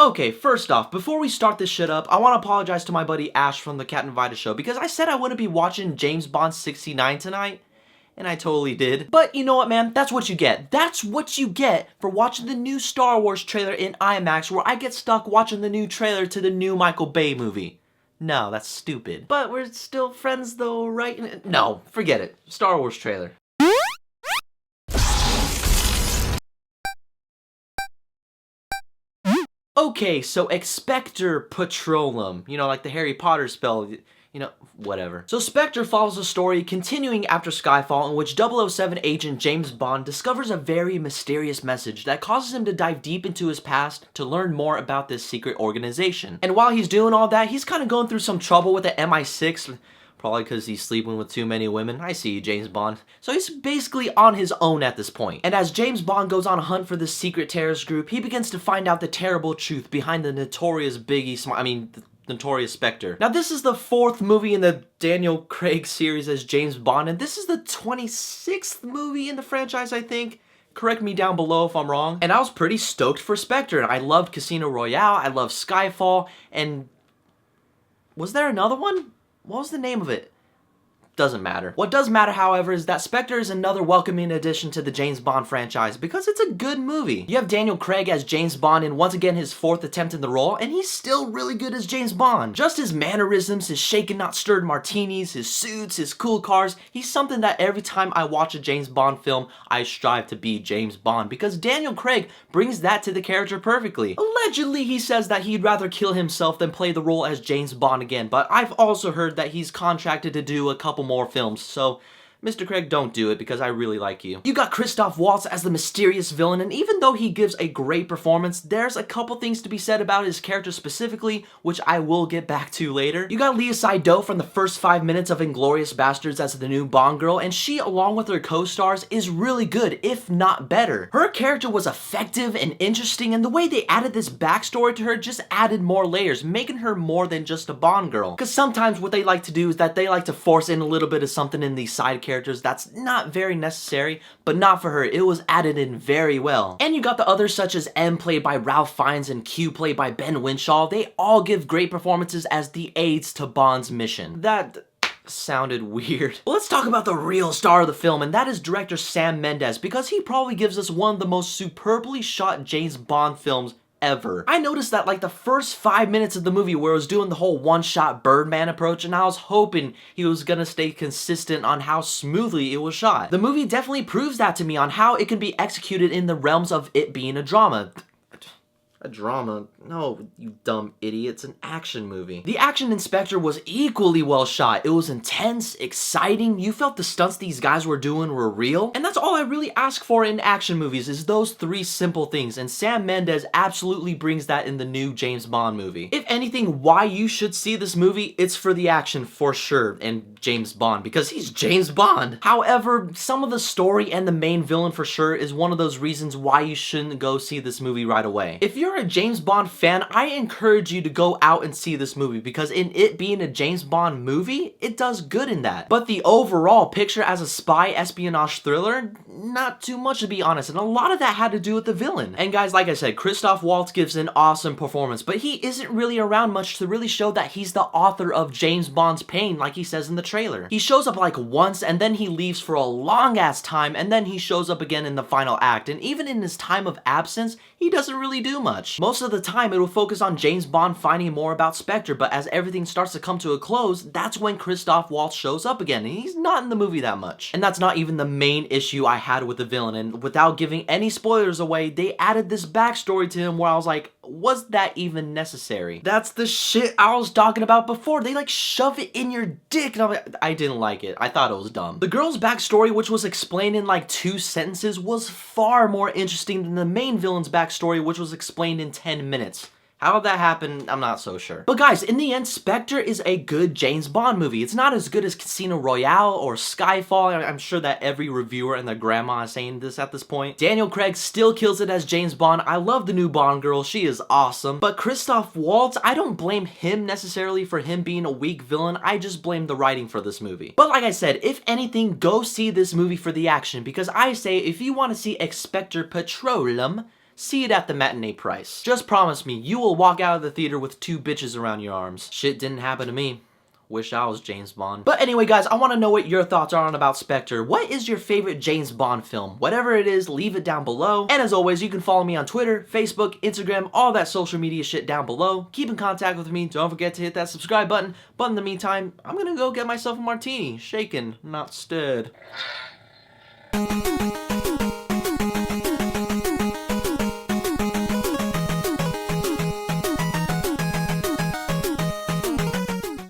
Okay, first off, before we start this shit up, I want to apologize to my buddy Ash from the Captain Vida show because I said I wouldn't be watching James Bond 69 tonight, and I totally did. But you know what, man? That's what you get. That's what you get for watching the new Star Wars trailer in IMAX, where I get stuck watching the new trailer to the new Michael Bay movie. No, that's stupid. But we're still friends though, right? No, forget it. Star Wars trailer. Okay, so Spectre Petroleum, like the Harry Potter spell, whatever. So Spectre follows a story continuing after Skyfall in which 007 agent James Bond discovers a very mysterious message that causes him to dive deep into his past to learn more about this secret organization. And while he's doing all that, he's kind of going through some trouble with the MI6, probably because he's sleeping with too many women. I see you, James Bond. So he's basically on his own at this point. And as James Bond goes on a hunt for this secret terrorist group, he begins to find out the terrible truth behind the notorious notorious Spectre. Now this is the 4th movie in the Daniel Craig series as James Bond, and this is the 26th movie in the franchise, I think. Correct me down below if I'm wrong. And I was pretty stoked for Spectre. I loved Casino Royale, I loved Skyfall, and was there another one? What was the name of it? Doesn't matter. What does matter, however, is that Spectre is another welcoming addition to the James Bond franchise because it's a good movie. You have Daniel Craig as James Bond in once again his 4th attempt in the role, and he's still really good as James Bond. Just his mannerisms, his shaken not stirred martinis, his suits, his cool cars, he's something that every time I watch a James Bond film, I strive to be James Bond because Daniel Craig brings that to the character perfectly. Allegedly, he says that he'd rather kill himself than play the role as James Bond again, but I've also heard that he's contracted to do a couple more films, so Mr. Craig, don't do it because I really like you. You got Christoph Waltz as the mysterious villain, and even though he gives a great performance, there's a couple things to be said about his character specifically, which I will get back to later. You got Lea Seydoux from the first 5 minutes of Inglourious Basterds as the new Bond girl, and she, along with her co-stars, is really good, if not better. Her character was effective and interesting, and the way they added this backstory to her just added more layers, making her more than just a Bond girl. Because sometimes what they like to do is that they like to force in a little bit of something in these side characters that's not very necessary, but not for her. It was added in very well. And you got the others such as M played by Ralph Fiennes and Q played by Ben Winshaw. They all give great performances as the aides to Bond's mission. That sounded weird. But let's talk about the real star of the film, and that is director Sam Mendes, because he probably gives us one of the most superbly shot James Bond films ever. I noticed that like the first 5 minutes of the movie where it was doing the whole one-shot Birdman approach, and I was hoping he was gonna stay consistent on how smoothly it was shot. The movie definitely proves that to me on how it can be executed in the realms of it being a drama. A drama? No, you dumb idiot. It's an action movie. The action in Spectre was equally well shot. It was intense, exciting. You felt the stunts these guys were doing were real. And that's all I really ask for in action movies is those 3 simple things. And Sam Mendes absolutely brings that in the new James Bond movie. If anything, why you should see this movie, it's for the action for sure. And James Bond, because he's James Bond. However, some of the story and the main villain for sure is one of those reasons why you shouldn't go see this movie right away. If you're a James Bond fan, I encourage you to go out and see this movie because in it being a James Bond movie, it does good in that. But the overall picture as a spy espionage thriller, not too much to be honest, and a lot of that had to do with the villain. And guys, like I said, Christoph Waltz gives an awesome performance, but he isn't really around much to really show that he's the author of James Bond's pain like he says in the trailer. He shows up like once and then he leaves for a long ass time and then he shows up again in the final act, and even in his time of absence, he doesn't really do much. Most of the time, it will focus on James Bond finding more about Spectre, but as everything starts to come to a close, that's when Christoph Waltz shows up again, and he's not in the movie that much. And that's not even the main issue I had with the villain, and without giving any spoilers away, they added this backstory to him where I was like, was that even necessary? That's the shit I was talking about before. They like shove it in your dick, and I'm like, I didn't like it. I thought it was dumb. The girl's backstory, which was explained in like 2 sentences, was far more interesting than the main villain's backstory, which was explained in 10 minutes. How did that happen? I'm not so sure. But guys, in the end, Spectre is a good James Bond movie. It's not as good as Casino Royale or Skyfall. I'm sure that every reviewer and their grandma is saying this at this point. Daniel Craig still kills it as James Bond. I love the new Bond girl. She is awesome. But Christoph Waltz, I don't blame him necessarily for him being a weak villain. I just blame the writing for this movie. But like I said, if anything, go see this movie for the action, because I say if you want to see Spectre Petroleum, see it at the matinee price. Just promise me you will walk out of the theater with 2 bitches around your arms. Shit didn't happen to me. Wish I was James Bond. But anyway, guys, I want to know what your thoughts are on about Spectre. What is your favorite James Bond film? Whatever it is, leave it down below. And as always, you can follow me on Twitter, Facebook, Instagram, all that social media shit down below. Keep in contact with me. Don't forget to hit that subscribe button. But in the meantime, I'm gonna go get myself a martini. Shaken, not stirred.